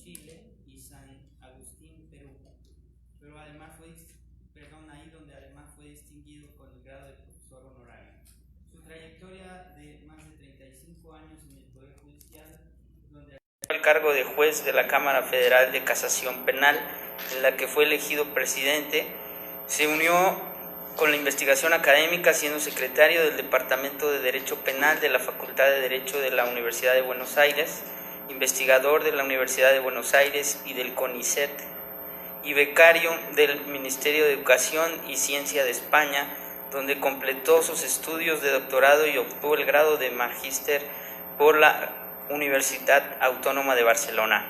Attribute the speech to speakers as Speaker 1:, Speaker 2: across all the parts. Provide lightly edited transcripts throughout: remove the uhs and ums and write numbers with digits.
Speaker 1: Chile, y San Agustín, Perú. Pero además ahí donde además fue distinguido con el grado de profesor honorario. Su trayectoria de más de 35 años en el Poder Judicial, donde el cargo de juez de la Cámara Federal de Casación Penal, en la que fue elegido presidente, se unió con la investigación académica siendo secretario del Departamento de Derecho Penal de la Facultad de Derecho de la Universidad de Buenos Aires, investigador de la Universidad de Buenos Aires y del CONICET, y becario del Ministerio de Educación y Ciencia de España, donde completó sus estudios de doctorado y obtuvo el grado de magíster por la Universidad Autónoma de Barcelona.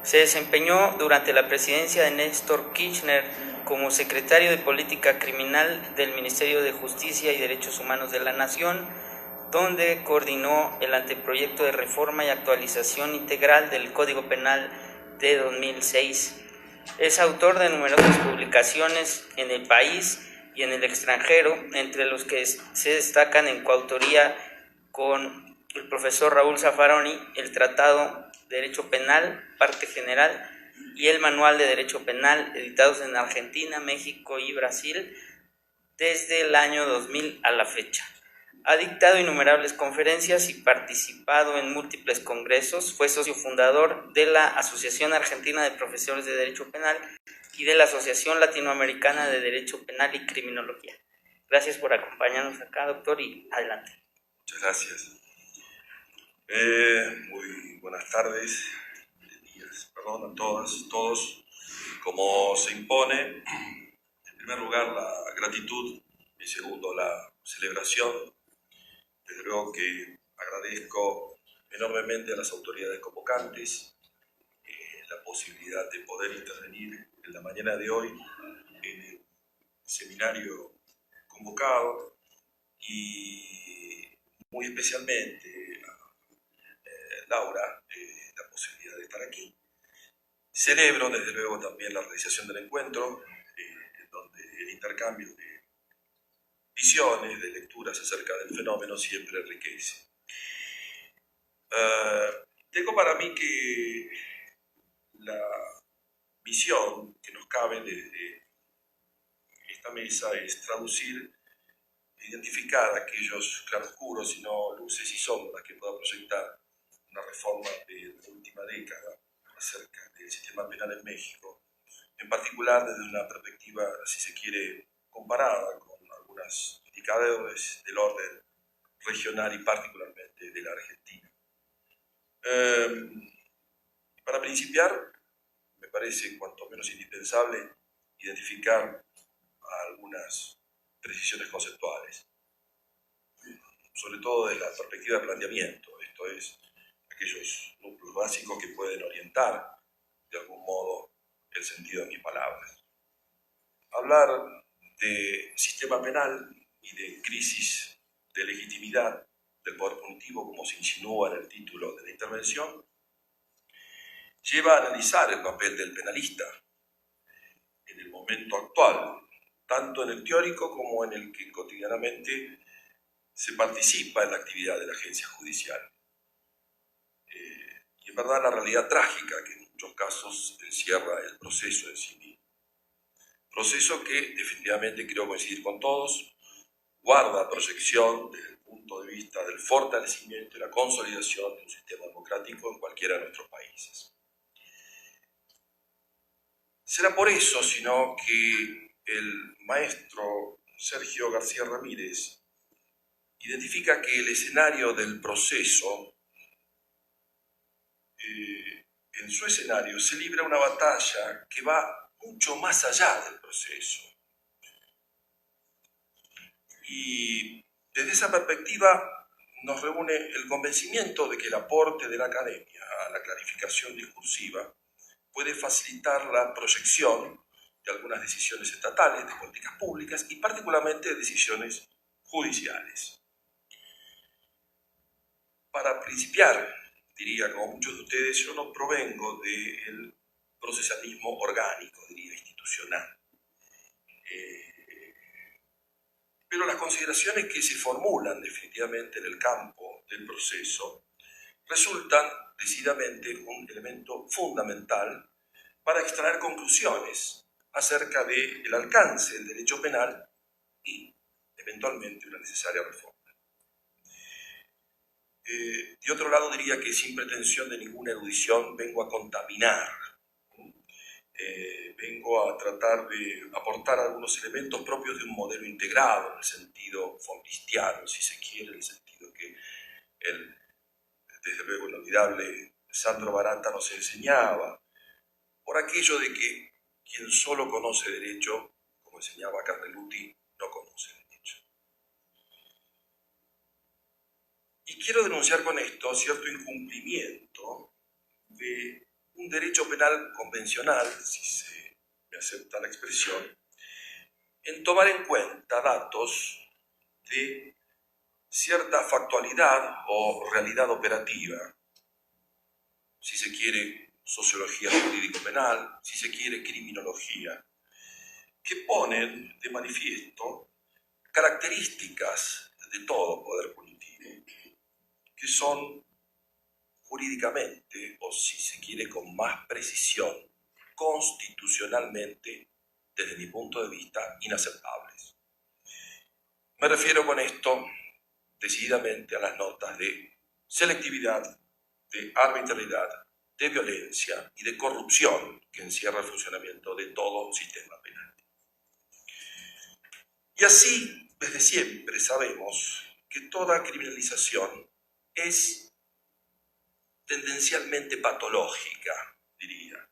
Speaker 1: Se desempeñó durante la presidencia de Néstor Kirchner como secretario de Política Criminal del Ministerio de Justicia y Derechos Humanos de la Nación, donde coordinó el anteproyecto de reforma y actualización integral del Código Penal de 2006. Es autor de numerosas publicaciones en el país y en el extranjero, entre los que se destacan en coautoría con el profesor Raúl Zaffaroni el Tratado de Derecho Penal, parte general, y el Manual de Derecho Penal, editados en Argentina, México y Brasil desde el año 2000 a la fecha. Ha dictado innumerables conferencias y participado en múltiples congresos. Fue socio fundador de la Asociación Argentina de Profesores de Derecho Penal y de la Asociación Latinoamericana de Derecho Penal y Criminología. Gracias por acompañarnos acá, doctor, y adelante.
Speaker 2: Muchas gracias. Muy buenas tardes, días, perdón, a todos. Como se impone, en primer lugar la gratitud, y segundo la celebración. Desde luego que agradezco enormemente a las autoridades convocantes la posibilidad de poder intervenir en la mañana de hoy en el seminario convocado y muy especialmente a Laura la posibilidad de estar aquí. Celebro desde luego también la realización del encuentro, en donde el intercambio de visiones, de lecturas acerca del fenómeno siempre enriquece. Tengo para mí que la misión que nos cabe desde esta mesa es traducir, identificar aquellos claroscuros y no luces y sombras que pueda proyectar una reforma de la última década acerca del sistema penal en México, en particular desde una perspectiva, si se quiere, comparada con algunos indicadores del orden regional y particularmente de la Argentina. Para principiar, me parece cuanto menos indispensable identificar algunas precisiones conceptuales, sobre todo desde la perspectiva de planteamiento, esto es, aquellos núcleos básicos que pueden orientar de algún modo el sentido de mis palabras. Hablar de sistema penal y de crisis de legitimidad del poder punitivo, como se insinúa en el título de la intervención, lleva a analizar el papel del penalista en el momento actual, tanto en el teórico como en el que cotidianamente se participa en la actividad de la agencia judicial. Y en verdad la realidad trágica que en muchos casos encierra el proceso en sí mismo. Proceso que definitivamente creo coincidir con todos, guarda proyección desde el punto de vista del fortalecimiento y la consolidación de un sistema democrático en cualquiera de nuestros países. Será por eso, sino que el maestro Sergio García Ramírez identifica que el escenario del proceso, en su escenario se libra una batalla que va mucho más allá del proceso. Y desde esa perspectiva nos reúne el convencimiento de que el aporte de la academia a la clarificación discursiva puede facilitar la proyección de algunas decisiones estatales, de políticas públicas y particularmente de decisiones judiciales. Para principiar, diría, como muchos de ustedes, yo no provengo del procesalismo orgánico, diría, institucional. Pero las consideraciones que se formulan definitivamente en el campo del proceso resultan decididamente un elemento fundamental para extraer conclusiones acerca del alcance del derecho penal y, eventualmente, una necesaria reforma. De otro lado, diría que sin pretensión de ninguna erudición vengo a contaminar, vengo a tratar de aportar algunos elementos propios de un modelo integrado, en el sentido fondistiano, si se quiere, en el sentido que desde luego, el inolvidable Sandro Barata nos enseñaba, por aquello de que quien solo conoce derecho, como enseñaba Carneluti, no conoce derecho. Y quiero denunciar con esto cierto incumplimiento de un derecho penal convencional, si se me acepta la expresión, en tomar en cuenta datos de cierta factualidad o realidad operativa, si se quiere sociología jurídico-penal, si se quiere criminología, que ponen de manifiesto características de todo poder punitivo, que son jurídicamente, o si se quiere con más precisión, constitucionalmente, desde mi punto de vista, inaceptables. Me refiero con esto decididamente a las notas de selectividad, de arbitrariedad, de violencia y de corrupción que encierra el funcionamiento de todo sistema penal. Y así, desde siempre sabemos que toda criminalización es tendencialmente patológica, diría.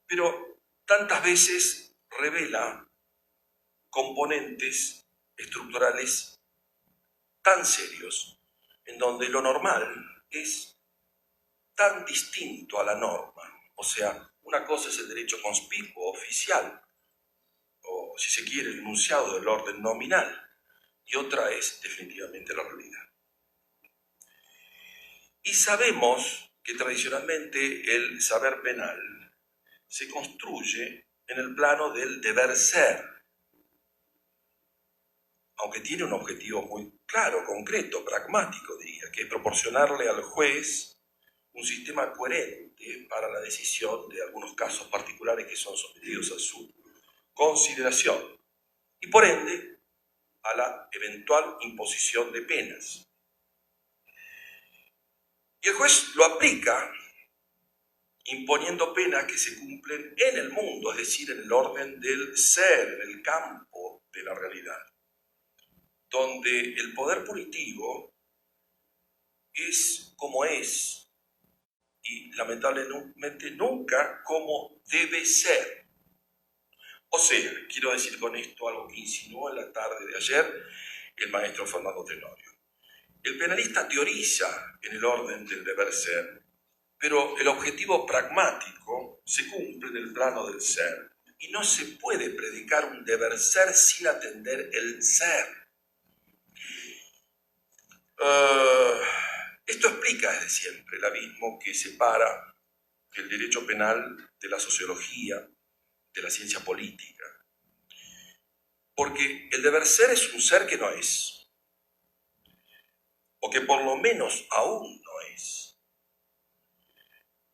Speaker 2: Pero tantas veces revela componentes estructurales tan serios, en donde lo normal es tan distinto a la norma. O sea, una cosa es el derecho conspicuo, oficial, o si se quiere, el enunciado del orden nominal, y otra es definitivamente la realidad. Y sabemos que tradicionalmente el saber penal se construye en el plano del deber ser, aunque tiene un objetivo muy claro, concreto, pragmático, diría, que es proporcionarle al juez un sistema coherente para la decisión de algunos casos particulares que son sometidos a su consideración y, por ende, a la eventual imposición de penas. Y el juez lo aplica imponiendo penas que se cumplen en el mundo, es decir, en el orden del ser, en el campo de la realidad, donde el poder punitivo es como es y lamentablemente nunca como debe ser. O sea, quiero decir con esto algo que insinuó en la tarde de ayer el maestro Fernando Tenorio. El penalista teoriza en el orden del deber ser, pero el objetivo pragmático se cumple en el plano del ser. Y no se puede predicar un deber ser sin atender el ser. Esto explica desde siempre el abismo que separa el derecho penal de la sociología, de la ciencia política. Porque el deber ser es un ser que no es, o que por lo menos aún no es.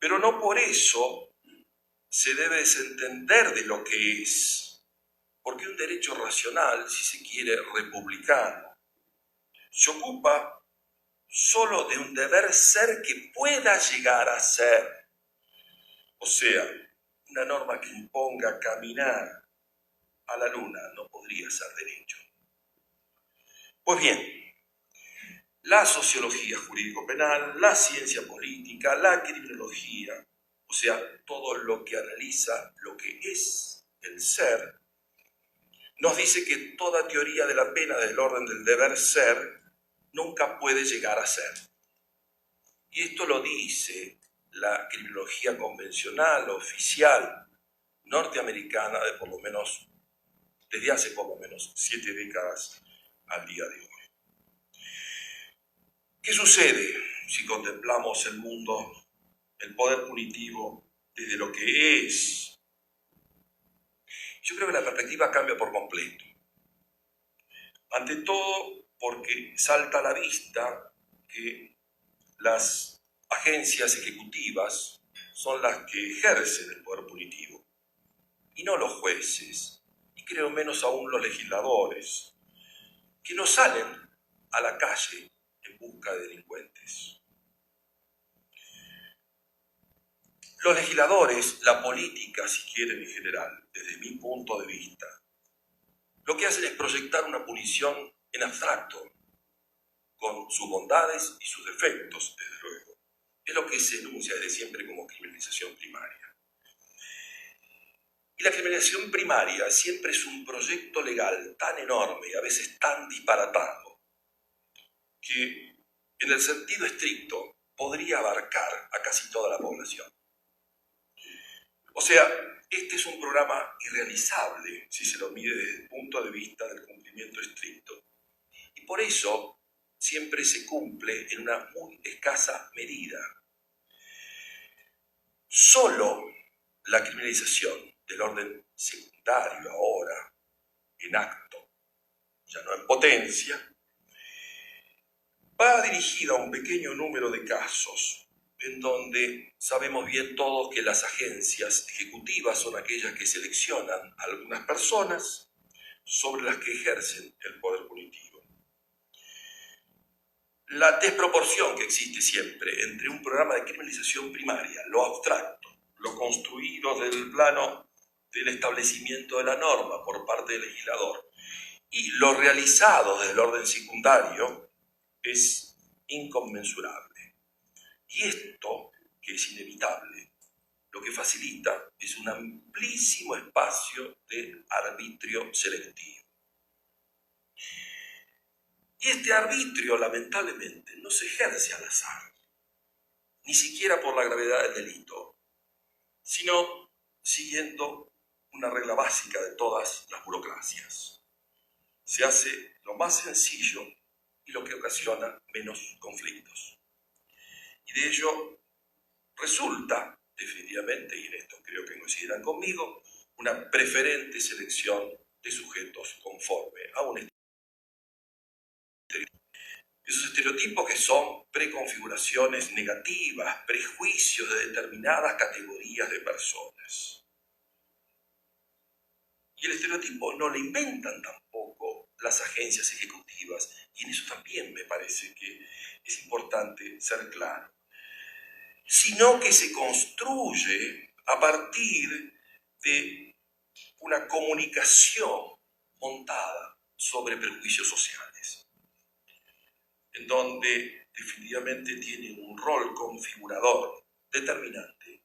Speaker 2: Pero no por eso se debe desentender de lo que es, porque un derecho racional, si se quiere, republicano, se ocupa solo de un deber ser que pueda llegar a ser. O sea, una norma que imponga caminar a la luna no podría ser derecho. Pues bien, la sociología jurídico-penal, la ciencia política, la criminología, o sea, todo lo que analiza lo que es el ser, nos dice que toda teoría de la pena del orden del deber ser nunca puede llegar a ser. Y esto lo dice la criminología convencional, oficial, norteamericana, desde hace por lo menos 7 décadas al día de hoy. ¿Qué sucede si contemplamos el mundo, el poder punitivo, desde lo que es? Yo creo que la perspectiva cambia por completo. Ante todo, porque salta a la vista que las agencias ejecutivas son las que ejercen el poder punitivo, y no los jueces, y creo menos aún los legisladores, que no salen a la calle en busca de delincuentes. Los legisladores, la política, si quieren en general, desde mi punto de vista, lo que hacen es proyectar una punición en abstracto, con sus bondades y sus defectos, desde luego. Es lo que se enuncia desde siempre como criminalización primaria. Y la criminalización primaria siempre es un proyecto legal tan enorme y a veces tan disparatado que, en el sentido estricto, podría abarcar a casi toda la población. O sea, este es un programa irrealizable si se lo mide desde el punto de vista del cumplimiento estricto. Y por eso siempre se cumple en una muy escasa medida. Solo la criminalización del orden secundario ahora, en acto, ya no en potencia, va dirigida a un pequeño número de casos en donde sabemos bien todos que las agencias ejecutivas son aquellas que seleccionan a algunas personas sobre las que ejercen el poder punitivo. La desproporción que existe siempre entre un programa de criminalización primaria, lo abstracto, lo construido desde el plano del establecimiento de la norma por parte del legislador, y lo realizado desde el orden secundario, es inconmensurable. Y esto, que es inevitable, lo que facilita es un amplísimo espacio de arbitrio selectivo. Y este arbitrio, lamentablemente, no se ejerce al azar, ni siquiera por la gravedad del delito, sino siguiendo una regla básica de todas las burocracias. Se hace lo más sencillo y lo que ocasiona menos conflictos. Y de ello resulta, definitivamente, y en esto creo que coincidirán conmigo, una preferente selección de sujetos conforme a un estereotipo. Esos estereotipos que son preconfiguraciones negativas, prejuicios de determinadas categorías de personas. Y el estereotipo no lo inventan tampoco las agencias ejecutivas, y en eso también me parece que es importante ser claro, sino que se construye a partir de una comunicación montada sobre prejuicios sociales, en donde definitivamente tienen un rol configurador determinante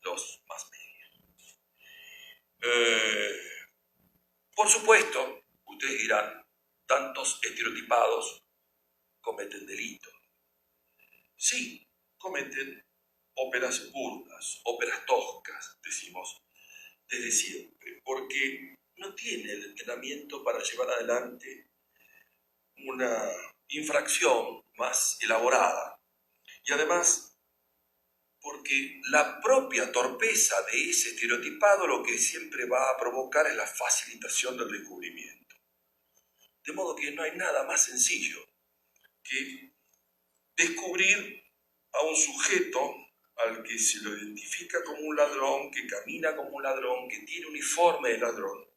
Speaker 2: los más medios. Por supuesto, ustedes dirán, tantos estereotipados cometen delitos. Sí, cometen óperas burdas, óperas toscas, decimos desde siempre, porque no tiene el entrenamiento para llevar adelante una infracción más elaborada. Y además, porque la propia torpeza de ese estereotipado lo que siempre va a provocar es la facilitación del descubrimiento. De modo que no hay nada más sencillo que descubrir a un sujeto al que se lo identifica como un ladrón, que camina como un ladrón, que tiene uniforme de ladrón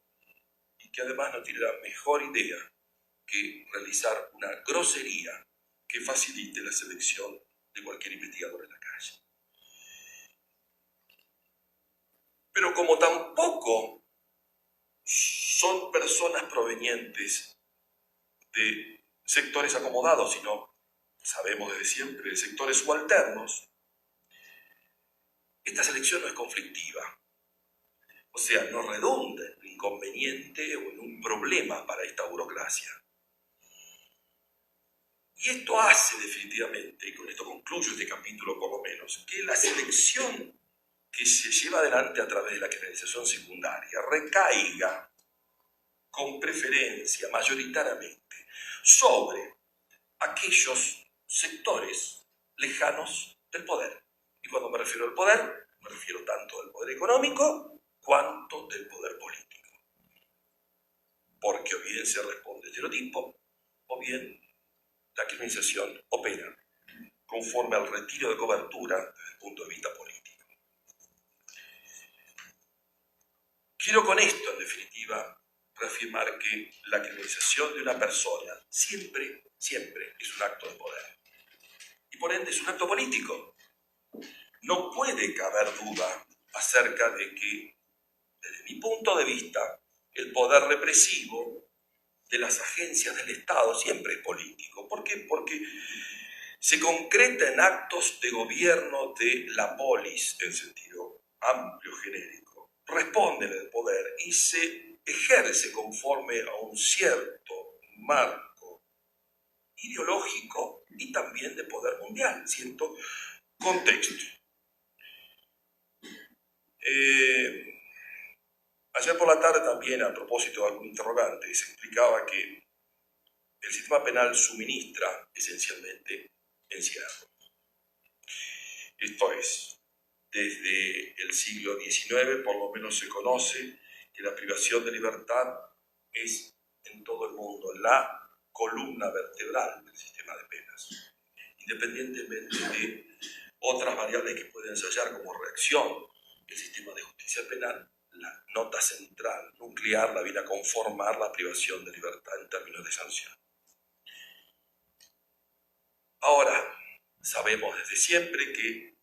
Speaker 2: y que además no tiene la mejor idea que realizar una grosería que facilite la selección de cualquier investigador en la calle. Pero como tampoco son personas provenientes de sectores acomodados, sino, sabemos desde siempre, de sectores subalternos, esta selección no es conflictiva. O sea, no redunda en un inconveniente o en un problema para esta burocracia. Y esto hace definitivamente, y con esto concluyo este capítulo por lo menos, que la selección que se lleva adelante a través de la criminalización secundaria recaiga con preferencia, mayoritariamente, sobre aquellos sectores lejanos del poder. Y cuando me refiero al poder, me refiero tanto del poder económico cuanto del poder político. Porque o bien se responde al estereotipo, o bien la criminalización opera conforme al retiro de cobertura desde el punto de vista político. Quiero con esto, en definitiva, reafirmar que la criminalización de una persona siempre es un acto de poder. Y por ende es un acto político. No puede caber duda acerca de que, desde mi punto de vista, el poder represivo de las agencias del Estado siempre es político. ¿Por qué? Porque se concreta en actos de gobierno de la polis, en sentido amplio, genérico. Responde al poder y se ejerce conforme a un cierto marco ideológico y también de poder mundial, cierto contexto. Ayer por la tarde también, a propósito de algún interrogante, se explicaba que el sistema penal suministra esencialmente encierro. Esto es, desde el siglo XIX por lo menos se conoce que la privación de libertad es en todo el mundo la columna vertebral del sistema de penas, independientemente de otras variables que pueden ensayar como reacción del sistema de justicia penal. La nota central, nuclear, la viene a conformar la privación de libertad en términos de sanción. Ahora, sabemos desde siempre que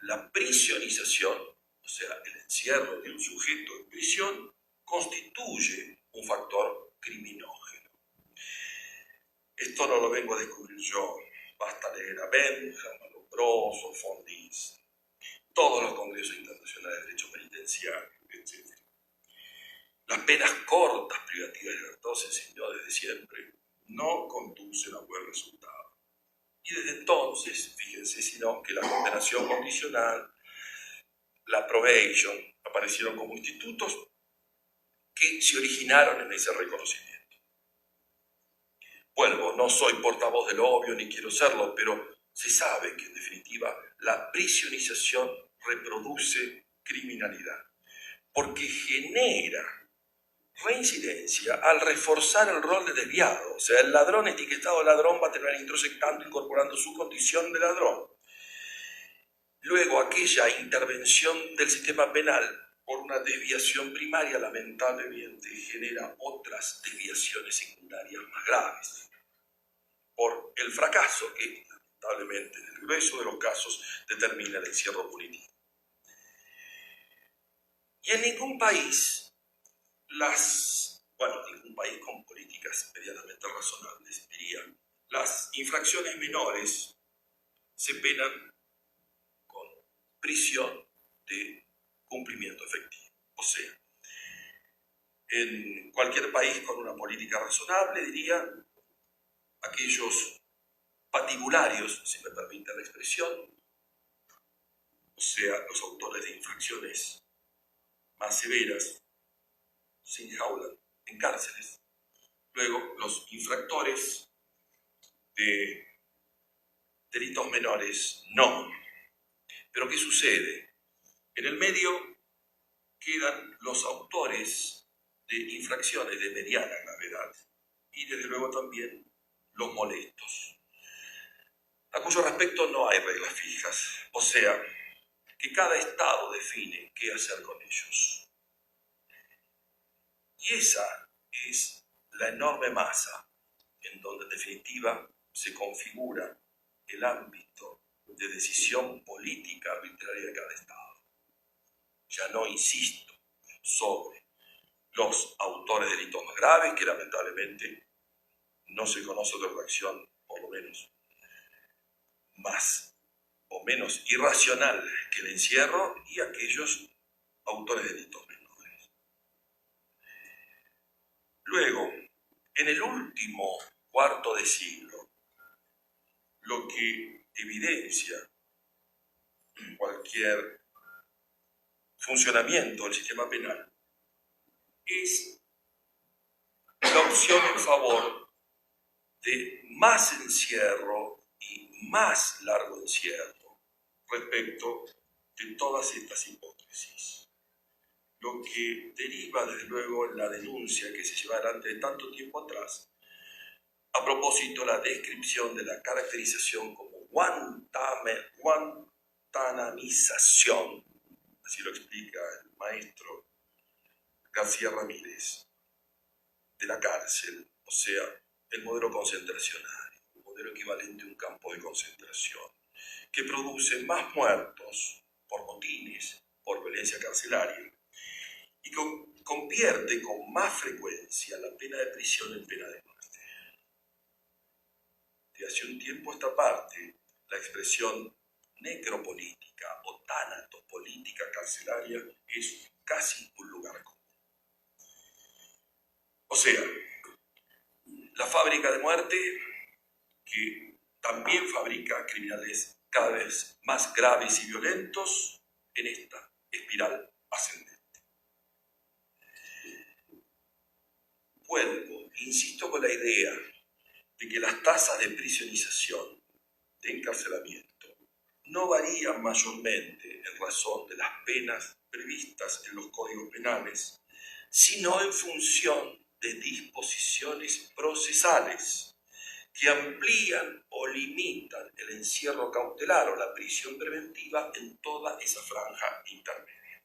Speaker 2: la prisionización, o sea, el encierro de un sujeto en prisión, constituye un factor criminógeno. Esto no lo vengo a descubrir yo, basta leer a Bentham, a Lombroso, Fondis, todos los congresos internacionales de derecho penitenciario, etc. Las penas cortas privativas de libertad, se enseñó desde siempre, no conducen a buen resultado. Y desde entonces, fíjense, sino que la condenación condicional, la probation, aparecieron como institutos que se originaron en ese reconocimiento. Vuelvo, no soy portavoz del obvio ni quiero serlo, pero se sabe que en definitiva la prisionización reproduce criminalidad, porque genera reincidencia al reforzar el rol de desviado. O sea, el ladrón etiquetado ladrón va a terminar introyectando, incorporando su condición de ladrón. Luego, aquella intervención del sistema penal por una desviación primaria, lamentablemente, genera otras desviaciones secundarias más graves. Por el fracaso que, lamentablemente, en el grueso de los casos, determina el encierro punitivo. Y en ningún país, ningún país con políticas medianamente razonables, diría, las infracciones menores se penan con prisión de cumplimiento efectivo. O sea, en cualquier país con una política razonable, diría, aquellos patibularios, si me permite la expresión, o sea, los autores de infracciones más severas, se enjaulan en cárceles. Luego, los infractores de delitos menores, no. Pero ¿qué sucede? En el medio quedan los autores de infracciones de mediana gravedad y, desde luego, también los molestos, a cuyo respecto no hay reglas fijas. O sea, que cada Estado define qué hacer con ellos. Y esa es la enorme masa en donde, en definitiva, se configura el ámbito de decisión política arbitraria de cada Estado. Ya no insisto sobre los autores de delitos más graves, que lamentablemente no se conoce otra reacción, por lo menos, más o menos irracional que el encierro, y aquellos autores de delitos menores. Luego, en el último cuarto de siglo, lo que evidencia cualquier funcionamiento del sistema penal es la opción en favor de más encierro y más largo encierro respecto de todas estas hipótesis. Lo que deriva, desde luego, en la denuncia que se lleva adelante de tanto tiempo atrás A propósito, la descripción de la caracterización como guantanamización, así lo explica el maestro García Ramírez, de la cárcel, o sea, el modelo concentracionario, un modelo equivalente a un campo de concentración, que produce más muertos por motines, por violencia carcelaria, y convierte con más frecuencia la pena de prisión en pena de muerte. De hace un tiempo a esta parte, la expresión necropolítica o tanatopolítica carcelaria es casi un lugar común. O sea, la fábrica de muerte, que también fabrica criminales cada vez más graves y violentos en esta espiral ascendente. Vuelvo, insisto con la idea de que las tasas de prisionización, de encarcelamiento, no varían mayormente en razón de las penas previstas en los códigos penales, sino en función de disposiciones procesales que amplían o limitan el encierro cautelar o la prisión preventiva en toda esa franja intermedia.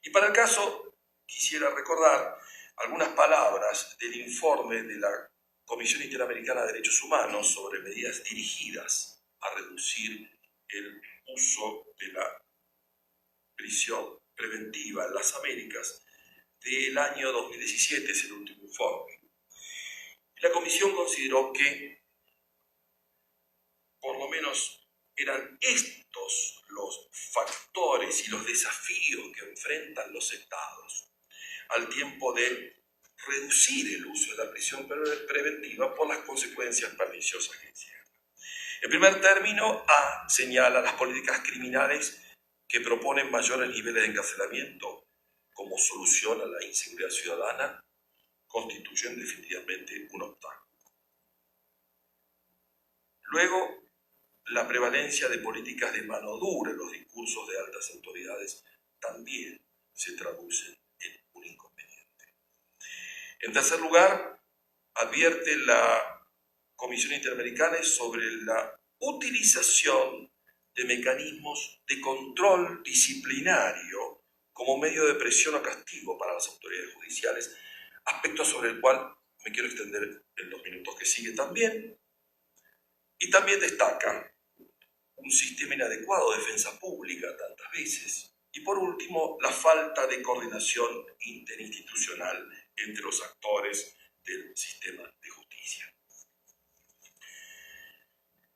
Speaker 2: Y para el caso, quisiera recordar algunas palabras del informe de la Comisión Interamericana de Derechos Humanos sobre medidas dirigidas a reducir el uso de la prisión preventiva en las Américas del año 2017, es el último informe. La Comisión consideró que por lo menos eran estos los factores y los desafíos que enfrentan los estados al tiempo de reducir el uso de la prisión preventiva por las consecuencias perniciosas que encierra. En primer término, A señala las políticas criminales que proponen mayores niveles de encarcelamiento como solución a la inseguridad ciudadana constituyen definitivamente un obstáculo. Luego, la prevalencia de políticas de mano dura en los discursos de altas autoridades también se traduce en un inconveniente. En tercer lugar, advierte la Comisión Interamericana sobre la utilización de mecanismos de control disciplinario como medio de presión o castigo para las autoridades judiciales, aspecto sobre el cual me quiero extender en los minutos que siguen también. Y también destaca un sistema inadecuado de defensa pública tantas veces. Y por último, la falta de coordinación interinstitucional entre los actores del sistema de justicia.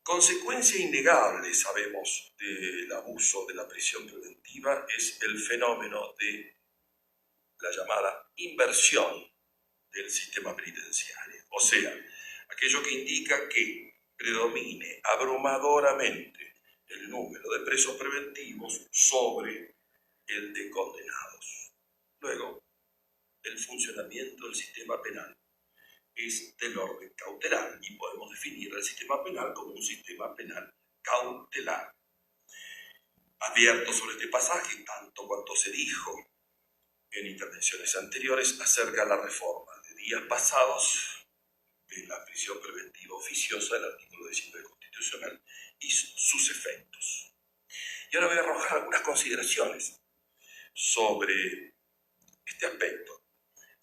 Speaker 2: Consecuencia innegable, sabemos, del abuso de la prisión preventiva es el fenómeno de la llamada inversión del sistema penitenciario. O sea, aquello que indica que predomine abrumadoramente el número de presos preventivos sobre el de condenados. Luego, el funcionamiento del sistema penal es del orden cautelar y podemos definir el sistema penal como un sistema penal cautelar. Advierto sobre este pasaje tanto cuanto se dijo en intervenciones anteriores acerca de la reforma de días pasados de la prisión preventiva oficiosa del artículo 19 constitucional y sus efectos. Y ahora voy a arrojar algunas consideraciones sobre este aspecto.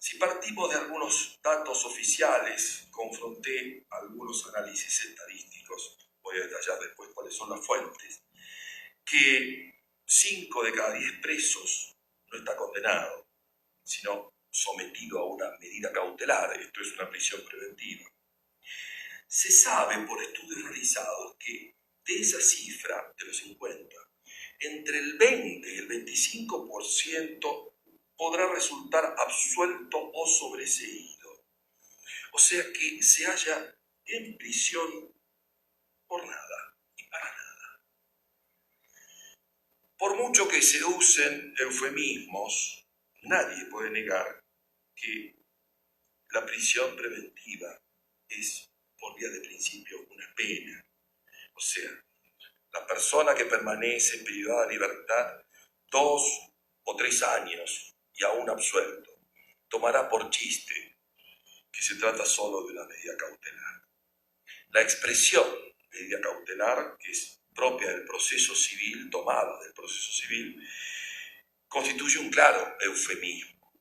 Speaker 2: Si partimos de algunos datos oficiales, confronté algunos análisis estadísticos, voy a detallar después cuáles son las fuentes, que 5 de cada 10 presos no está condenado, sino sometido a una medida cautelar, esto es una prisión preventiva. Se sabe por estudios realizados que de esa cifra de los 50, entre el 20 y el 25% podrá resultar absuelto o sobreseído. O sea que se halla en prisión por nada y para nada. Por mucho que se usen eufemismos, nadie puede negar que la prisión preventiva es, por vía de principio, una pena. O sea, la persona que permanece privada de libertad 2 o 3 años y aún absuelto, tomará por chiste que se trata solo de una medida cautelar. La expresión medida cautelar, que es propia del proceso civil, tomada del proceso civil, constituye un claro eufemismo,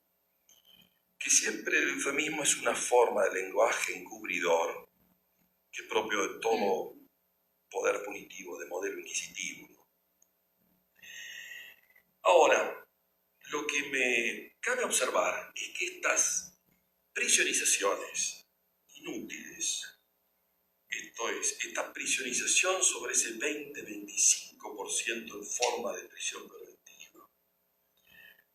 Speaker 2: que siempre el eufemismo es una forma de lenguaje encubridor, que es propio de todo poder punitivo, de modelo inquisitivo, ¿no? Ahora, lo que me cabe observar es que estas prisionizaciones inútiles, esto es, esta prisionización sobre ese 20-25% en forma de prisión preventiva,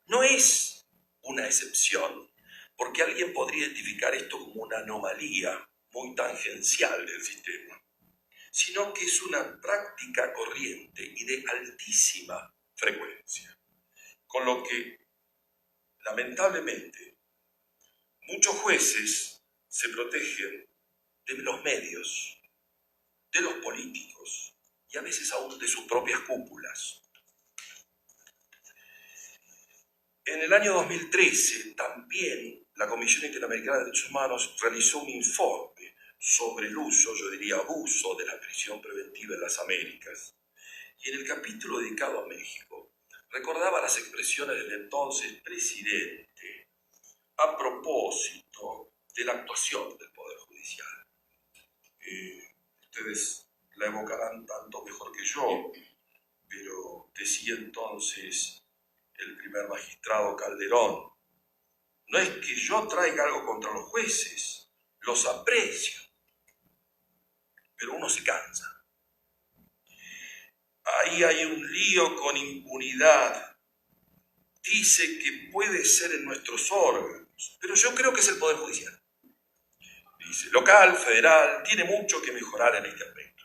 Speaker 2: no es una excepción, porque alguien podría identificar esto como una anomalía muy tangencial del sistema, sino que es una práctica corriente y de altísima frecuencia, con lo que, lamentablemente, muchos jueces se protegen de los medios, de los políticos y a veces aún de sus propias cúpulas. En el año 2013 también la Comisión Interamericana de Derechos Humanos realizó un informe sobre el uso, yo diría abuso, de la prisión preventiva en las Américas. Y en el capítulo dedicado a México recordaba las expresiones del entonces presidente a propósito de la actuación del Poder Judicial. Ustedes la evocarán tanto mejor que yo, pero decía entonces el primer magistrado Calderón: no es que yo traiga algo contra los jueces, los aprecio, pero uno se cansa. Ahí hay un lío con impunidad. Dice que puede ser en nuestros órganos, pero yo creo que es el Poder Judicial. Dice, local, federal, tiene mucho que mejorar en este aspecto.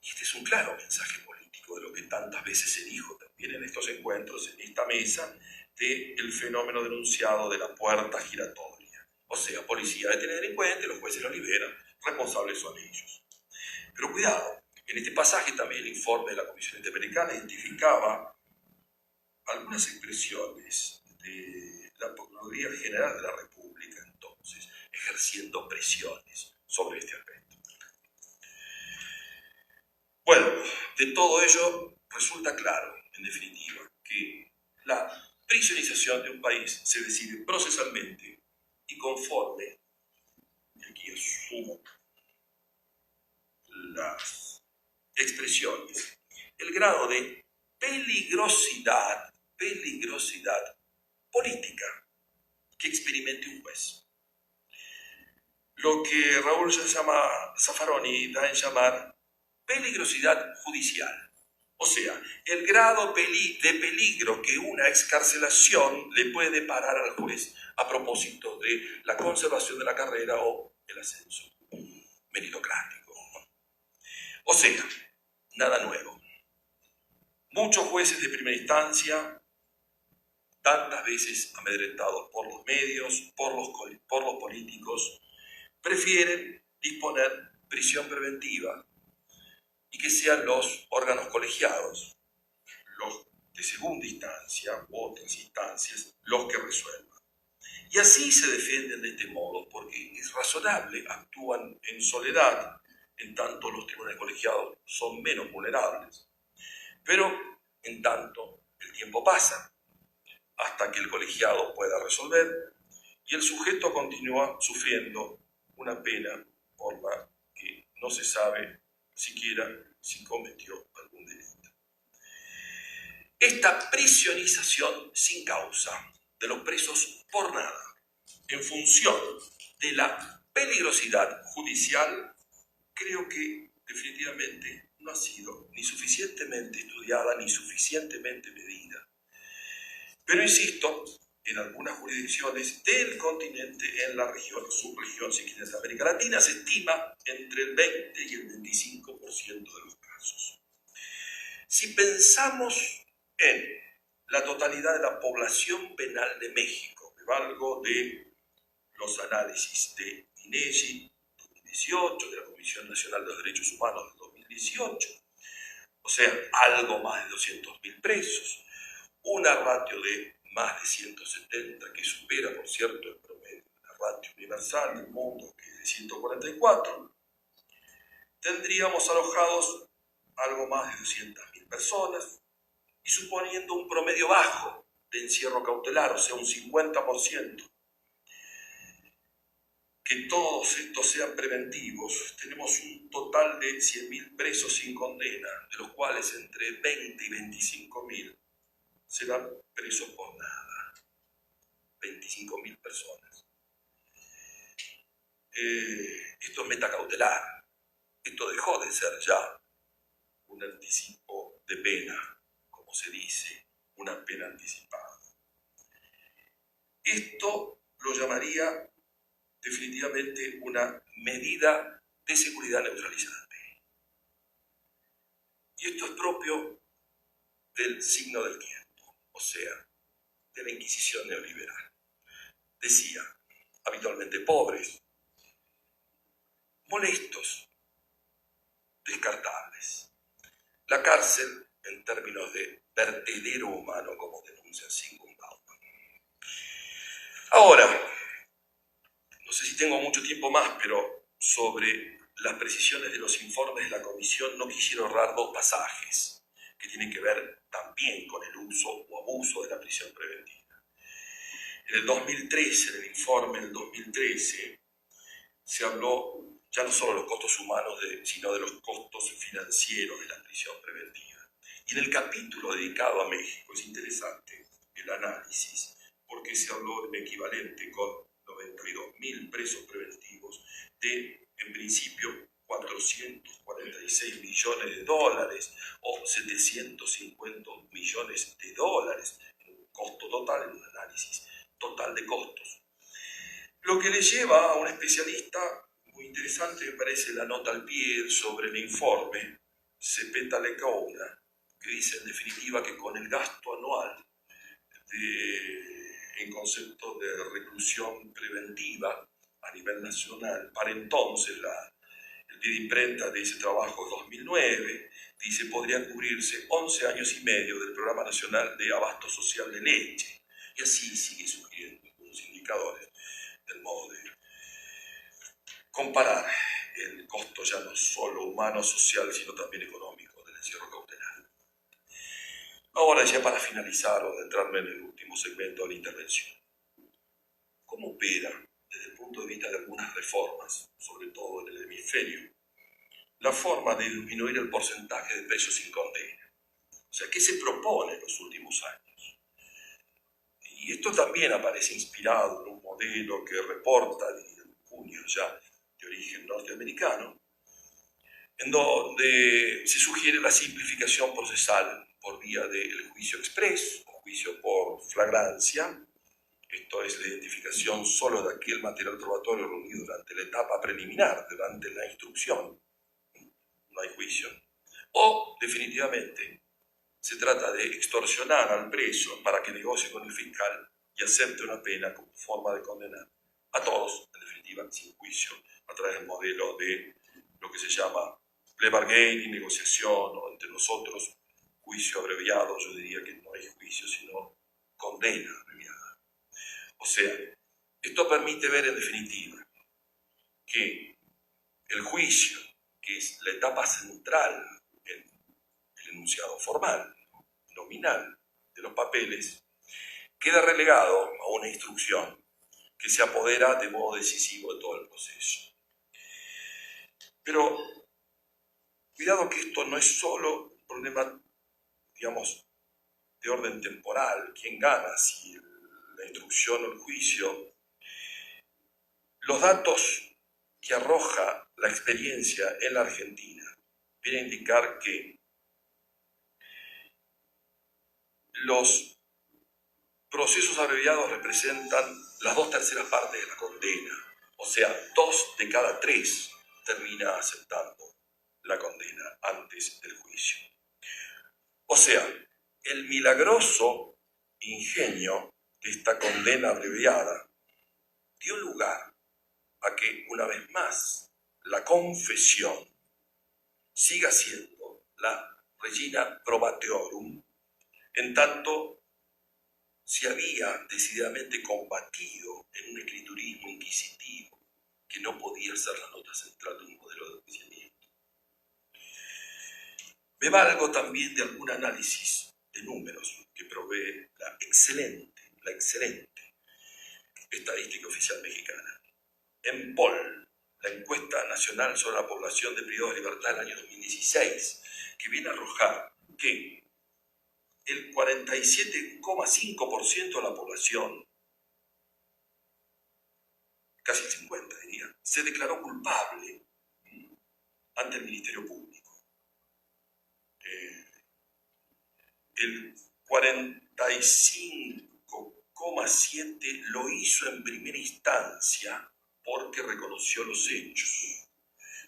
Speaker 2: Y este es un claro mensaje político de lo que tantas veces se dijo también en estos encuentros, en esta mesa, del fenómeno denunciado de la puerta giratoria. O sea, policía detiene delincuentes, los jueces los liberan, responsables son ellos. Pero cuidado, en este pasaje también el informe de la Comisión Interamericana identificaba algunas expresiones de la Procuraduría General de la República, entonces, ejerciendo presiones sobre este aspecto. Bueno, de todo ello resulta claro, en definitiva, que la prisionización de un país se decide procesalmente y conforme, y aquí asumo las expresiones, el grado de peligrosidad política que experimente un juez. Lo que Raúl Zaffaroni da en llamar peligrosidad judicial. O sea, el grado de peligro que una excarcelación le puede deparar al juez a propósito de la conservación de la carrera o el ascenso meritocrático. O sea, nada nuevo. Muchos jueces de primera instancia, tantas veces amedrentados por los medios, por los políticos, prefieren disponer prisión preventiva y que sean los órganos colegiados, los de segunda instancia u otras instancias, los que resuelvan. Y así se defienden de este modo, porque es razonable, actúan en soledad, en tanto los tribunales colegiados son menos vulnerables. Pero, en tanto, el tiempo pasa hasta que el colegiado pueda resolver y el sujeto continúa sufriendo una pena por la que no se sabe siquiera si cometió algún delito. Esta prisionización sin causa de los presos por nada, en función de la peligrosidad judicial, creo que definitivamente no ha sido ni suficientemente estudiada ni suficientemente medida. Pero insisto, en algunas jurisdicciones del continente, en la región, subregión, si quieres, de América Latina, se estima entre el 20 y el 25% de los casos. Si pensamos en la totalidad de la población penal de México, me valgo de los análisis de INEGI 2018, de la Comisión Nacional de los Derechos Humanos de 2018, o sea, algo más de 200.000 presos, una ratio de más de 170, que supera, por cierto, el promedio de la ratio universal del mundo, que es de 144, tendríamos alojados algo más de 200.000 personas, y suponiendo un promedio bajo de encierro cautelar, o sea, un 50%, que todos estos sean preventivos, tenemos un total de 100.000 presos sin condena, de los cuales entre 20 y 25.000 serán presos por nada. 25.000 personas. Esto es metacautelar. Esto dejó de ser ya un anticipo de pena, como se dice, una pena anticipada. Esto lo llamaría definitivamente una medida de seguridad neutralizante. Y esto es propio del signo del tiempo, o sea, de la Inquisición neoliberal. Decía, habitualmente pobres, molestos, descartables. La cárcel, en términos de vertedero humano, como denuncia Zygmunt Bauman. Ahora, no sé si tengo mucho tiempo más, pero sobre las precisiones de los informes de la Comisión no quisiera ahorrar dos pasajes que tienen que ver también con el uso o abuso de la prisión preventiva. En el 2013, en el informe del 2013, se habló ya no solo de los costos humanos, sino de los costos financieros de la prisión preventiva. Y en el capítulo dedicado a México es interesante el análisis, porque se habló en equivalente con 92.000 presos preventivos de, en principio, 446 millones de dólares o 750 millones de dólares, en un costo total, en un análisis total de costos. Lo que le lleva a un especialista, muy interesante me parece la nota al pie sobre el informe, Cepeta Lecauna, que dice en definitiva que con el gasto anual en concepto de reclusión preventiva a nivel nacional, para entonces el pie de imprenta de ese trabajo es 2009, dice podría cubrirse 11 años y medio del Programa Nacional de Abasto Social de Leche, y así sigue sugiriendo algunos indicadores del modo de comparar el costo ya no solo humano, social, sino también económico del encierro cautelar. Ahora ya para finalizar o adentrarme en el último segmento de la intervención, ¿cómo opera desde el punto de vista de algunas reformas, sobre todo en el hemisferio, la forma de disminuir el porcentaje de presos sin condena? O sea, ¿qué se propone en los últimos años? Y esto también aparece inspirado en un modelo que reporta en junio ya de origen norteamericano, en donde se sugiere la simplificación procesal por vía del juicio exprés o juicio por flagrancia. Esto es la identificación solo de aquel material probatorio reunido durante la etapa preliminar, durante la instrucción. No hay juicio. O, definitivamente, se trata de extorsionar al preso para que negocie con el fiscal y acepte una pena como forma de condenar a todos, en definitiva, sin juicio, a través del modelo de lo que se llama plea bargaining, negociación, o entre nosotros, juicio abreviado. Yo diría que no hay juicio, sino condena abreviada. O sea, esto permite ver en definitiva que el juicio, que es la etapa central en el enunciado formal, nominal de los papeles, queda relegado a una instrucción que se apodera de modo decisivo de todo el proceso. Pero cuidado que esto no es solo un problema, digamos, de orden temporal, quién gana, si la instrucción o el juicio. Los datos que arroja la experiencia en la Argentina vienen a indicar que los procesos abreviados representan las 2/3 partes de la condena, o sea, 2 de cada 3 termina aceptando la condena antes del juicio. O sea, el milagroso ingenio de esta condena abreviada dio lugar a que, una vez más, la confesión siga siendo la regina probateorum, en tanto se había decididamente combatido en un escriturismo inquisitivo que no podía ser la nota central de un modelo de enjuiciamiento. Me valgo también de algún análisis de números que provee la excelente estadística oficial mexicana. En POL, la encuesta nacional sobre la población de privados de libertad del año 2016, que viene a arrojar que el 47,5% de la población, casi el 50% diría, se declaró culpable ante el Ministerio Público. El 45,7% lo hizo en primera instancia porque reconoció los hechos.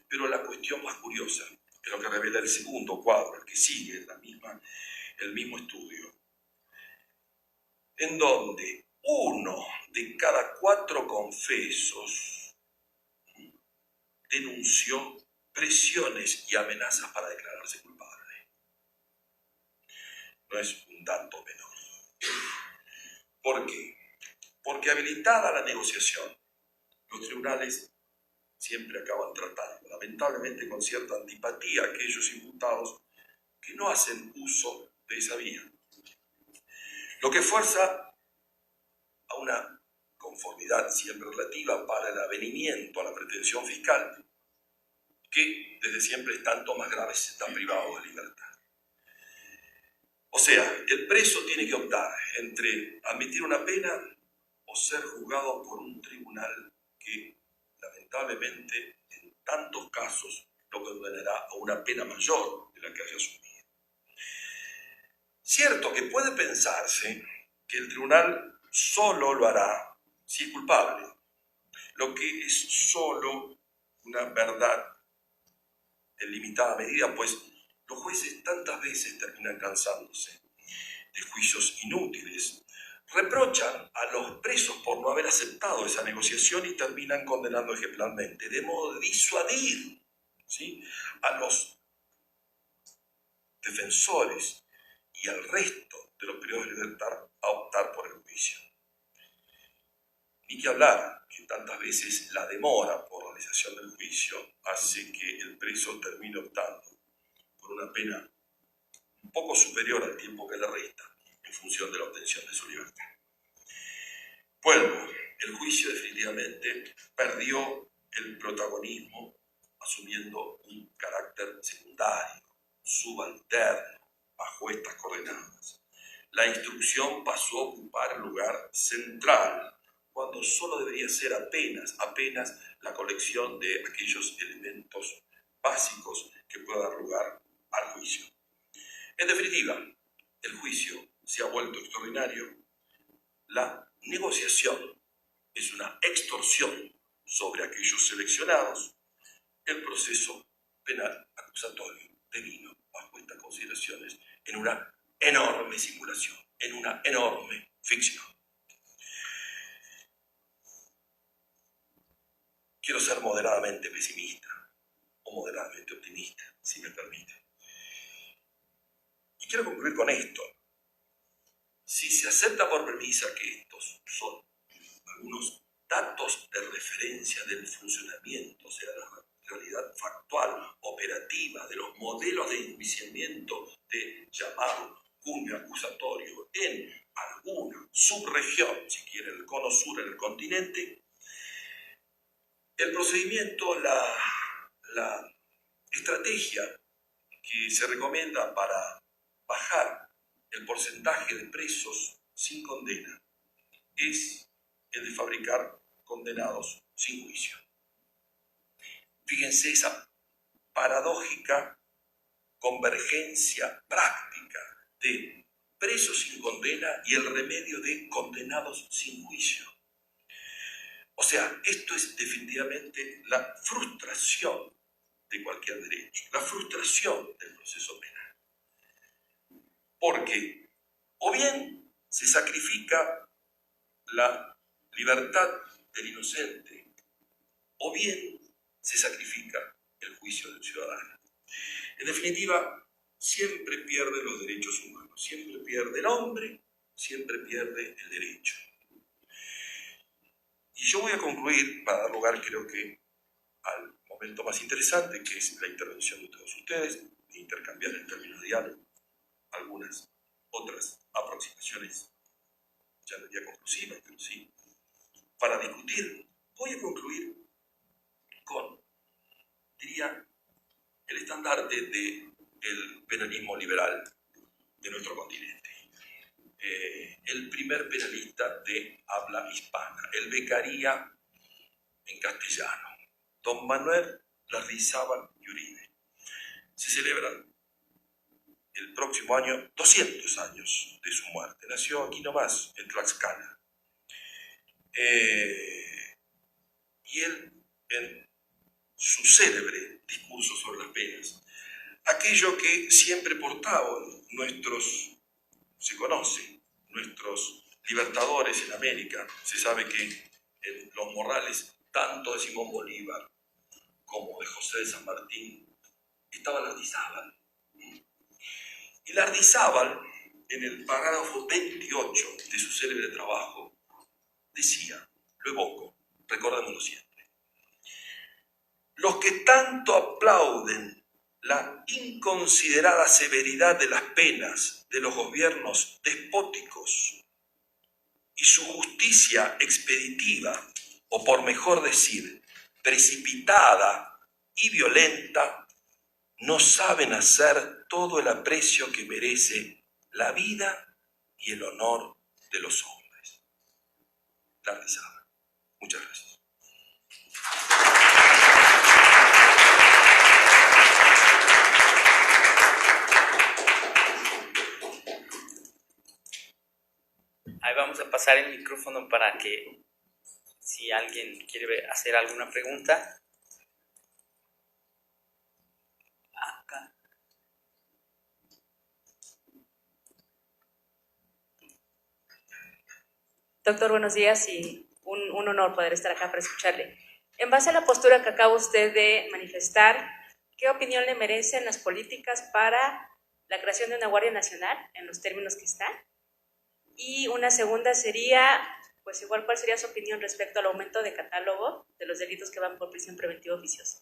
Speaker 2: Pero la cuestión más curiosa es lo que revela el segundo cuadro, el que sigue el mismo estudio, en donde 1 de cada 4 confesos denunció presiones y amenazas para declararse culpable. No es un dato menor. ¿Por qué? Porque habilitada la negociación, los tribunales siempre acaban tratando, lamentablemente con cierta antipatía, a aquellos imputados que no hacen uso de esa vía. Lo que fuerza a una conformidad siempre relativa para el avenimiento a la pretensión fiscal, que desde siempre es tanto más grave si está privado de libertad. O sea, el preso tiene que optar entre admitir una pena o ser juzgado por un tribunal que, lamentablemente, en tantos casos lo condenará a una pena mayor de la que haya asumido. Cierto que puede pensarse que el tribunal solo lo hará si es culpable, lo que es solo una verdad en limitada medida, pues los jueces tantas veces terminan cansándose de juicios inútiles, reprochan a los presos por no haber aceptado esa negociación y terminan condenando ejemplarmente, de modo de disuadir, ¿sí?, a los defensores y al resto de los privados de libertad a optar por el juicio. Ni que hablar que tantas veces la demora por la realización del juicio hace que el preso termine optando por una pena un poco superior al tiempo que le resta en función de la obtención de su libertad. Bueno, el juicio definitivamente perdió el protagonismo asumiendo un carácter secundario, subalterno, bajo estas coordenadas. La instrucción pasó a ocupar el lugar central, cuando solo debería ser apenas la colección de aquellos elementos básicos que puedan dar lugar al juicio. En definitiva, el juicio se ha vuelto extraordinario. La negociación es una extorsión sobre aquellos seleccionados. El proceso penal acusatorio devino, bajo estas consideraciones, en una enorme simulación, en una enorme ficción. Quiero ser moderadamente pesimista o moderadamente optimista, si me permite. Y quiero concluir con esto. Si se acepta por premisa que estos son algunos datos de referencia del funcionamiento, o sea, la realidad factual, operativa, de los modelos de enjuiciamiento de llamado junio acusatorio en alguna subregión, si quiere el cono sur en el continente, el procedimiento, la estrategia que se recomienda para bajar el porcentaje de presos sin condena es el de fabricar condenados sin juicio. Fíjense esa paradójica convergencia práctica de presos sin condena y el remedio de condenados sin juicio. O sea, esto es definitivamente la frustración de cualquier derecho, la frustración del proceso penal. Porque o bien se sacrifica la libertad del inocente, o bien se sacrifica el juicio del ciudadano. En definitiva, siempre pierden los derechos humanos, siempre pierde el hombre siempre pierde el derecho. Y yo voy a concluir, para dar lugar creo que al momento más interesante, que es la intervención de todos ustedes, e intercambiar en términos de diálogo algunas otras aproximaciones, ya no diría conclusivas, pero sí, para discutir. Voy a concluir con, diría, el estandarte del penalismo liberal de nuestro continente. El primer penalista de habla hispana, el Beccaria en castellano, don Manuel Lardizábal y Uribe. Se celebran el próximo año 200 años de su muerte. Nació aquí nomás, en Tlaxcala. Y él, en su célebre discurso sobre las penas, aquello que siempre portaban nuestros, se conoce, nuestros libertadores en América, se sabe que en los morrales, tanto de Simón Bolívar como de José de San Martín, estaba Lardizábal. Y Lardizábal, en el parágrafo 28 de su célebre trabajo, decía, lo evoco, recordémoslo siempre: los que tanto aplauden la inconsiderada severidad de las penas de los gobiernos despóticos y su justicia expeditiva, o por mejor decir, precipitada y violenta, no saben hacer todo el aprecio que merece la vida y el honor de los hombres. Lardizábal. Muchas gracias.
Speaker 1: Ahí vamos a pasar el micrófono para que, si alguien quiere hacer alguna pregunta. Acá.
Speaker 3: Doctor, buenos días y un honor poder estar acá para escucharle. En base a la postura que acaba usted de manifestar, ¿qué opinión le merecen las políticas para la creación de una Guardia Nacional en los términos que están? Y una segunda sería, pues igual, ¿cuál sería su opinión respecto al aumento de catálogo de los delitos que van por prisión preventiva oficiosa?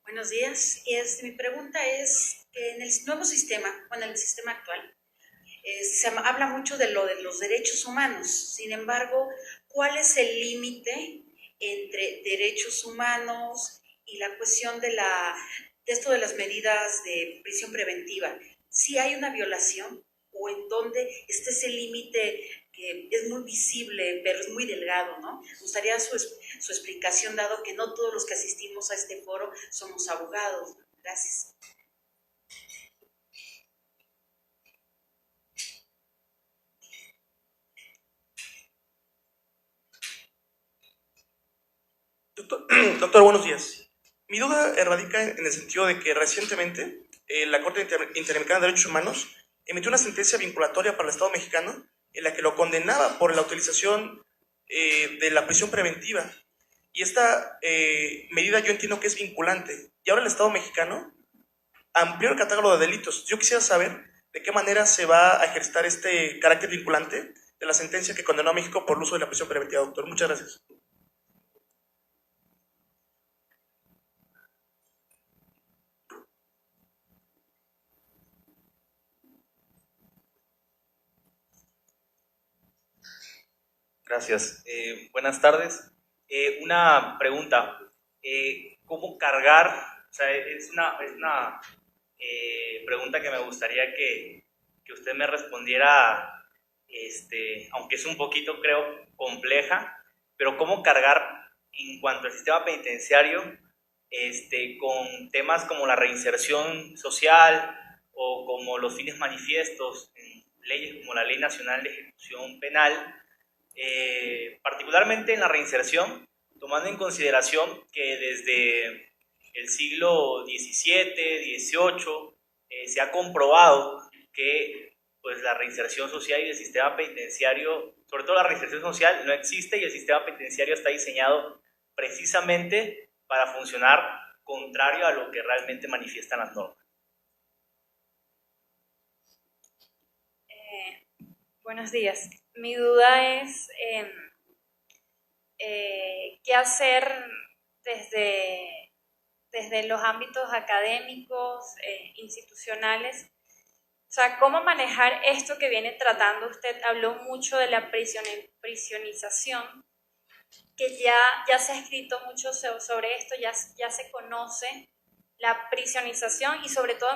Speaker 4: Buenos días. Mi pregunta es, en el nuevo sistema, en el sistema actual, se habla mucho de los derechos humanos. Sin embargo, ¿cuál es el límite entre derechos humanos y la cuestión de esto de las medidas de prisión preventiva? ¿Si hay una violación o en dónde está ese límite que es muy visible, pero es muy delgado, ¿no? Me gustaría su explicación, dado que no todos los que asistimos a este foro somos abogados. Gracias.
Speaker 5: Doctor, buenos días. Mi duda radica en el sentido de que recientemente la Corte Interamericana de Derechos Humanos emitió una sentencia vinculatoria para el Estado mexicano en la que lo condenaba por la utilización de la prisión preventiva. Y esta medida yo entiendo que es vinculante. Y ahora el Estado mexicano amplió el catálogo de delitos. Yo quisiera saber de qué manera se va a ejercitar este carácter vinculante de la sentencia que condenó a México por el uso de la prisión preventiva, doctor. Muchas gracias.
Speaker 6: Gracias. Buenas tardes. Una pregunta. ¿Cómo cargar? O sea, es una pregunta que me gustaría que usted me respondiera, aunque es un poquito, creo, compleja, pero ¿cómo cargar en cuanto al sistema penitenciario con temas como la reinserción social o como los fines manifiestos en leyes como la Ley Nacional de Ejecución Penal? Particularmente en la reinserción, tomando en consideración que desde el siglo XVII, XVIII, se ha comprobado que pues la reinserción social y el sistema penitenciario, sobre todo la reinserción social, no existe y el sistema penitenciario está diseñado precisamente para funcionar contrario a lo que realmente manifiestan las normas.
Speaker 7: Buenos días. Mi duda es qué hacer desde los ámbitos académicos, institucionales. O sea, ¿cómo manejar esto que viene tratando? Usted habló mucho de la prisionización, que ya se ha escrito mucho sobre esto, ya se conoce la prisionización y sobre todo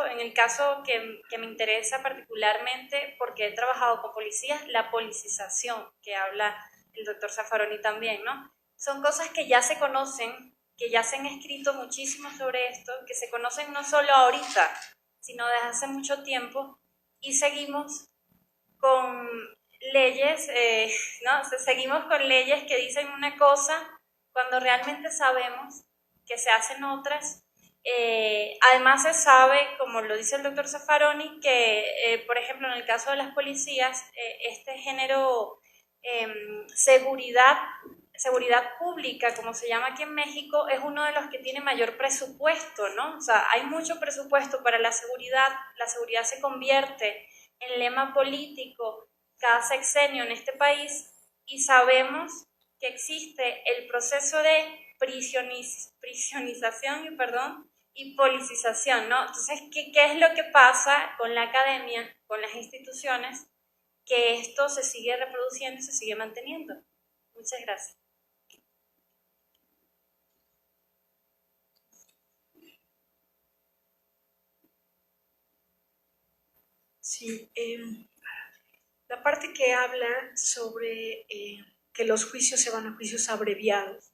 Speaker 7: en el caso que me interesa particularmente porque he trabajado con policías, la policización, que habla el doctor Zaffaroni también, ¿no? Son cosas que ya se conocen, que ya se han escrito muchísimo sobre esto, que se conocen no solo ahorita, sino desde hace mucho tiempo, y seguimos con leyes, ¿no? Seguimos con leyes que dicen una cosa cuando realmente sabemos que se hacen otras. Además se sabe, como lo dice el doctor Zaffaroni, que por ejemplo en el caso de las policías, este género seguridad pública, como se llama aquí en México, es uno de los que tiene mayor presupuesto, ¿no? O sea, hay mucho presupuesto para la seguridad se convierte en lema político cada sexenio en este país y sabemos que existe el proceso de prisionización y policización, ¿no? Entonces, ¿qué es lo que pasa con la academia, con las instituciones, que esto se sigue reproduciendo y se sigue manteniendo? Muchas gracias.
Speaker 8: Sí, la parte que habla sobre que los juicios se van a juicios abreviados,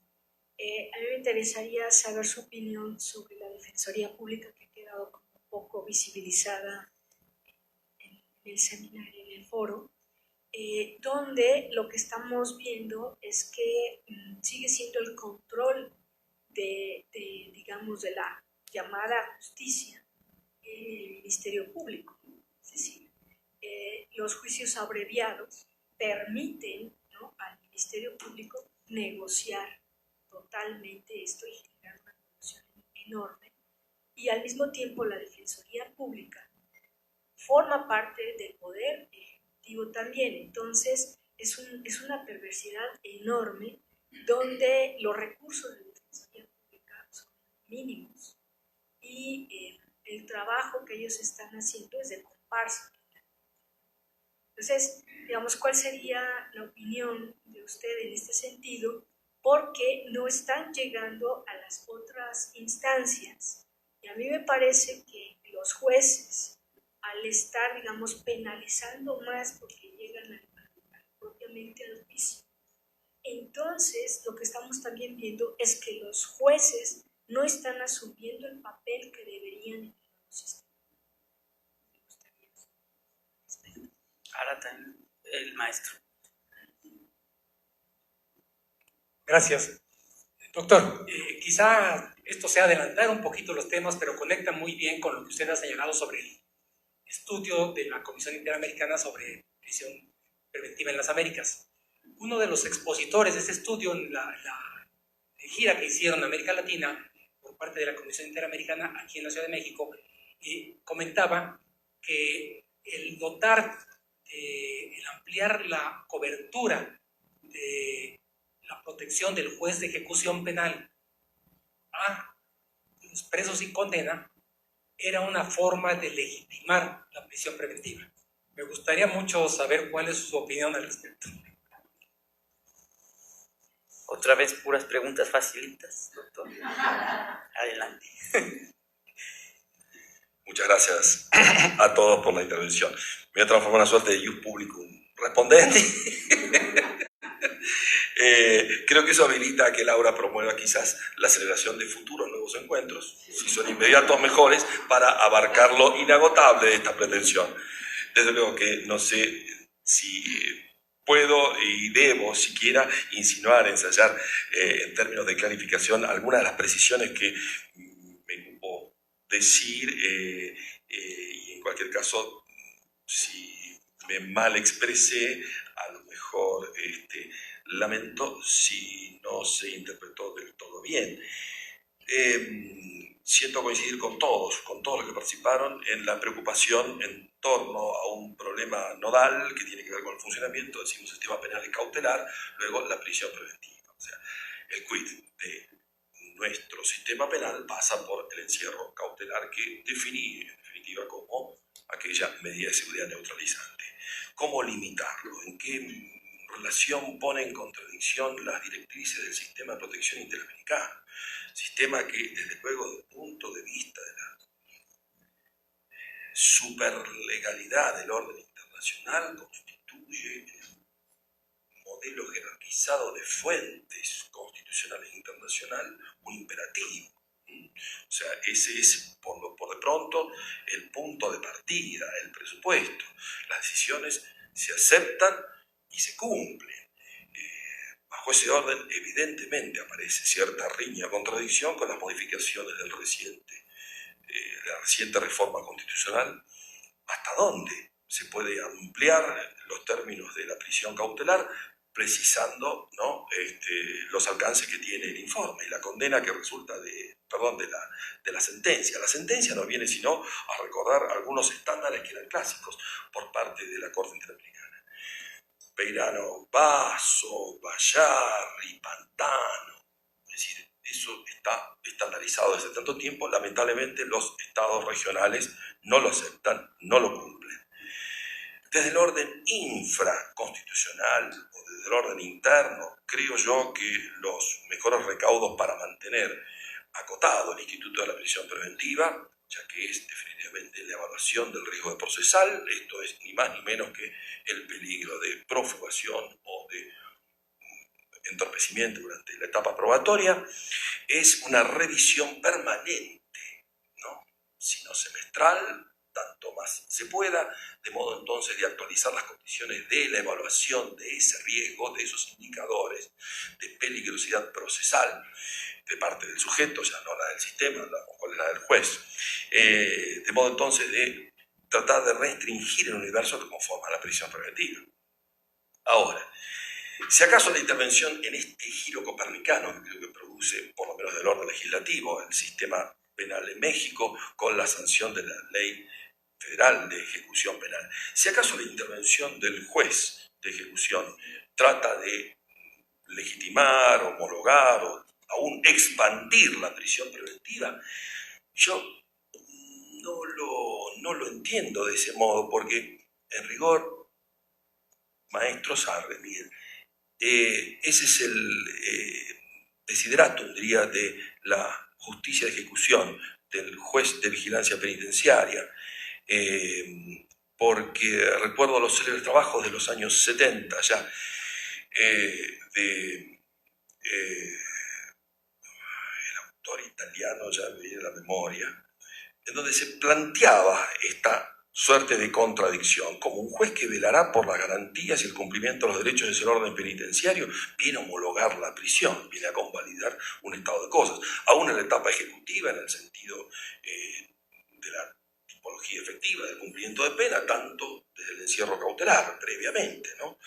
Speaker 8: a mí me interesaría saber su opinión sobre la Defensoría Pública, que ha quedado como un poco visibilizada en el seminario, en el foro, donde lo que estamos viendo es que sigue siendo el control digamos, de la llamada justicia en el Ministerio Público. Es decir, los juicios abreviados permiten, ¿no?, al Ministerio Público negociar totalmente esto y generar una corrupción enorme, y al mismo tiempo la Defensoría Pública forma parte del poder ejecutivo también. Entonces es una perversidad enorme donde los recursos de la Defensoría Pública son mínimos y el trabajo que ellos están haciendo es de comparsa. Entonces, digamos, ¿cuál sería la opinión de usted en este sentido? Porque no están llegando a las otras instancias. Y a mí me parece que los jueces, al estar, digamos, penalizando más porque llegan propiamente al juicio, entonces lo que estamos también viendo es que los jueces no están asumiendo el papel que deberían en el nuevo sistema.
Speaker 1: Ahora también el maestro.
Speaker 9: Gracias. Doctor, quizá esto sea adelantar un poquito los temas, pero conecta muy bien con lo que usted ha señalado sobre el estudio de la Comisión Interamericana sobre prisión preventiva en las Américas. Uno de los expositores de ese estudio en la gira que hicieron en América Latina por parte de la Comisión Interamericana aquí en la Ciudad de México, comentaba que el el ampliar la cobertura de la protección del juez de ejecución penal a los presos sin condena era una forma de legitimar la prisión preventiva. Me gustaría mucho saber cuál es su opinión al respecto.
Speaker 1: Otra vez puras preguntas facilitas, doctor. Adelante.
Speaker 2: Muchas gracias a todos por la intervención. Me voy a transformar en una suerte de ius publicum respondente. Creo que eso habilita a que Laura promueva quizás la celebración de futuros nuevos encuentros, si son inmediatos mejores, para abarcar lo inagotable de esta pretensión. Desde luego que no sé si puedo y debo siquiera insinuar, ensayar en términos de clarificación algunas de las precisiones que me cupo decir y en cualquier caso si me mal expresé, a lo mejor lamento si no se interpretó del todo bien. Siento coincidir con todos los que participaron en la preocupación en torno a un problema nodal que tiene que ver con el funcionamiento del sistema penal y cautelar, luego la prisión preventiva. O sea, el quid de nuestro sistema penal pasa por el encierro cautelar que definí en definitiva como aquella medida de seguridad neutralizante. ¿Cómo limitarlo? ¿En qué relación pone en contradicción las directrices del sistema de protección interamericano? Sistema que, desde luego, desde el punto de vista de la superlegalidad del orden internacional, constituye un modelo jerarquizado de fuentes constitucionales internacionales un imperativo. O sea, ese es, por de pronto, el punto de partida, el presupuesto. Las decisiones se aceptan y se cumplen. Bajo ese orden, evidentemente, aparece cierta riña, contradicción con las modificaciones de la reciente reforma constitucional. ¿Hasta dónde se puede ampliar los términos de la prisión cautelar, precisando, ¿no?, los alcances que tiene el informe y la condena que resulta de la sentencia? La sentencia no viene sino a recordar algunos estándares que eran clásicos por parte de la Corte Interamericana. Peirano, Basso, Bayarri, Pantano. Es decir, eso está estandarizado desde tanto tiempo. Lamentablemente los estados regionales no lo aceptan, no lo cumplen. Desde el orden infraconstitucional o desde el orden interno, creo yo que los mejores recaudos para mantener acotado el instituto de la prisión preventiva, ya que es definitivamente la evaluación del riesgo de procesal, esto es ni más ni menos que el peligro de profanación o de entorpecimiento durante la etapa probatoria, es una revisión permanente, ¿no?, sino semestral, tanto más se pueda, de modo entonces de actualizar las condiciones de la evaluación de ese riesgo, de esos indicadores de peligrosidad procesal de parte del sujeto, ya no la del sistema, o la del juez, de modo entonces de tratar de restringir el universo que conforma la prisión preventiva. Ahora, si acaso la intervención en este giro copernicano, que creo que produce, por lo menos del orden legislativo, el sistema penal en México, con la sanción de la ley federal de ejecución penal, si acaso la intervención del juez de ejecución trata de legitimar, homologar o aún expandir la prisión preventiva, yo no lo entiendo de ese modo, porque en rigor, maestro Sarre, Miguel, ese es el desideratum, diría, de la justicia de ejecución, del juez de vigilancia penitenciaria, porque recuerdo los célebres trabajos de los años 70 ya, el autor italiano, ya me viene a la memoria, en donde se planteaba esta suerte de contradicción, como un juez que velará por las garantías y el cumplimiento de los derechos en el orden penitenciario, viene a homologar la prisión, viene a convalidar un estado de cosas, aún en la etapa ejecutiva, en el sentido de la tipología efectiva del cumplimiento de pena, tanto desde el encierro cautelar, previamente, ¿no?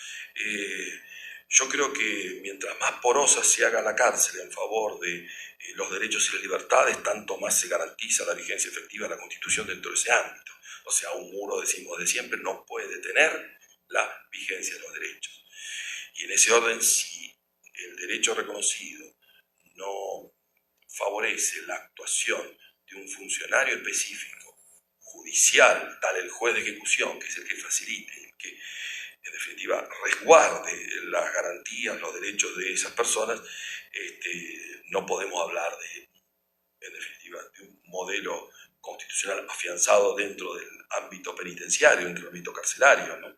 Speaker 2: Yo creo que mientras más porosa se haga la cárcel en favor de los derechos y las libertades, tanto más se garantiza la vigencia efectiva de la Constitución dentro de ese ámbito. O sea, un muro, decimos de siempre, no puede detener la vigencia de los derechos. Y en ese orden, si el derecho reconocido no favorece la actuación de un funcionario específico, judicial, tal el juez de ejecución, que es el que facilite, el que en definitiva resguarde las garantías, los derechos de esas personas, no podemos hablar en definitiva, de un modelo constitucional afianzado dentro del ámbito penitenciario, dentro del ámbito carcelario, ¿no?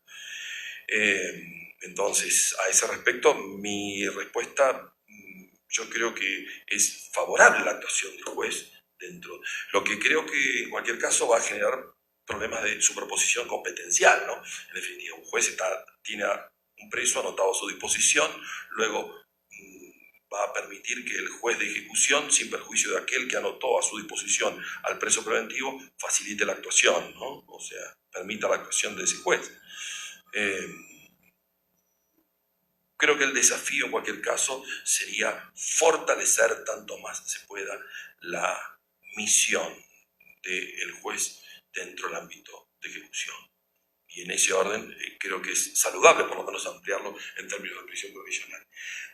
Speaker 2: Entonces, a ese respecto, mi respuesta, yo creo que es favorable la actuación del juez dentro. Lo que creo que en cualquier caso va a generar problemas de superposición competencial, ¿no? En definitiva, un juez tiene a un preso anotado a su disposición, luego va a permitir que el juez de ejecución, sin perjuicio de aquel que anotó a su disposición al preso preventivo, facilite la actuación, ¿no? O sea, permita la actuación de ese juez. Creo que el desafío en cualquier caso sería fortalecer tanto más se pueda la misión del juez dentro del ámbito de ejecución. Y en ese orden creo que es saludable por lo menos ampliarlo en términos de prisión provisional.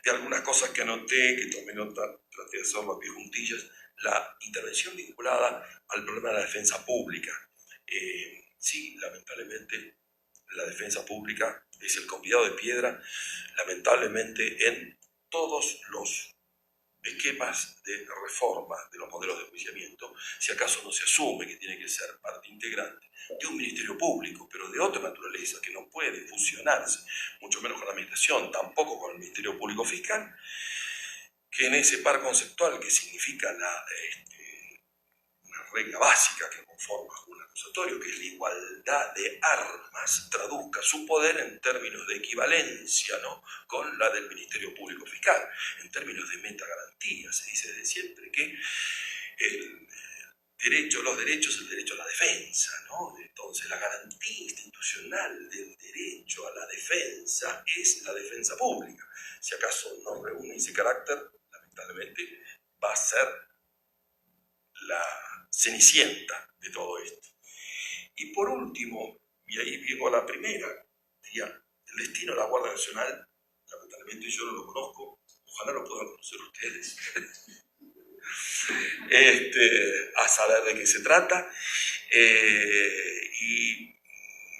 Speaker 2: De algunas cosas que anoté, que tomé nota, traté de hacerlo a pie juntillas, la intervención vinculada al problema de la defensa pública. Sí, lamentablemente la defensa pública es el convidado de piedra, lamentablemente en todos los esquemas de reforma de los modelos de enjuiciamiento, si acaso no se asume que tiene que ser parte integrante de un ministerio público, pero de otra naturaleza, que no puede fusionarse, mucho menos con la administración, tampoco con el Ministerio Público Fiscal, que en ese par conceptual que significa una regla básica que conforma un acusatorio, que es la igualdad de armas, traduzca su poder en términos de equivalencia, ¿no?, con la del Ministerio Público Fiscal, en términos de metagarantía. Se dice desde siempre que el derecho a la defensa, ¿no? Entonces la garantía institucional del derecho a la defensa es la defensa pública. Si acaso no reúne ese carácter, lamentablemente va a ser la cenicienta de todo esto. Y por último, y ahí llego a la primera, diría, el destino de la Guardia Nacional, lamentablemente yo no lo conozco, ojalá lo puedan conocer ustedes, a saber de qué se trata, y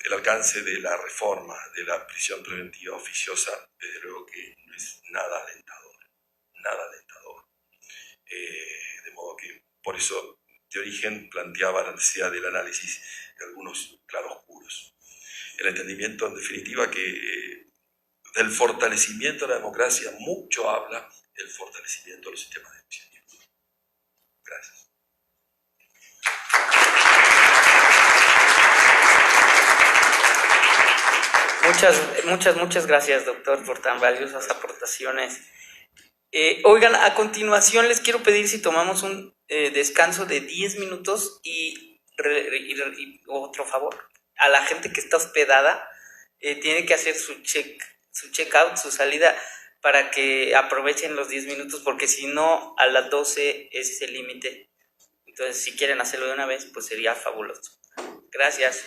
Speaker 2: el alcance de la reforma de la prisión preventiva oficiosa, desde luego que no es nada alentador, de modo que por eso de origen planteaba la necesidad del análisis de algunos claroscuros. El entendimiento, en definitiva, que del fortalecimiento de la democracia mucho habla el fortalecimiento de los sistemas de enjuiciamiento. Gracias.
Speaker 10: Muchas gracias, doctor, por tan valiosas aportaciones. Oigan, a continuación les quiero pedir si tomamos un descanso de 10 minutos y otro favor. A la gente que está hospedada tiene que hacer su check-out, su salida, para que aprovechen los 10 minutos, porque si no, a las 12 es el límite. Entonces, si quieren hacerlo de una vez, pues sería fabuloso. Gracias.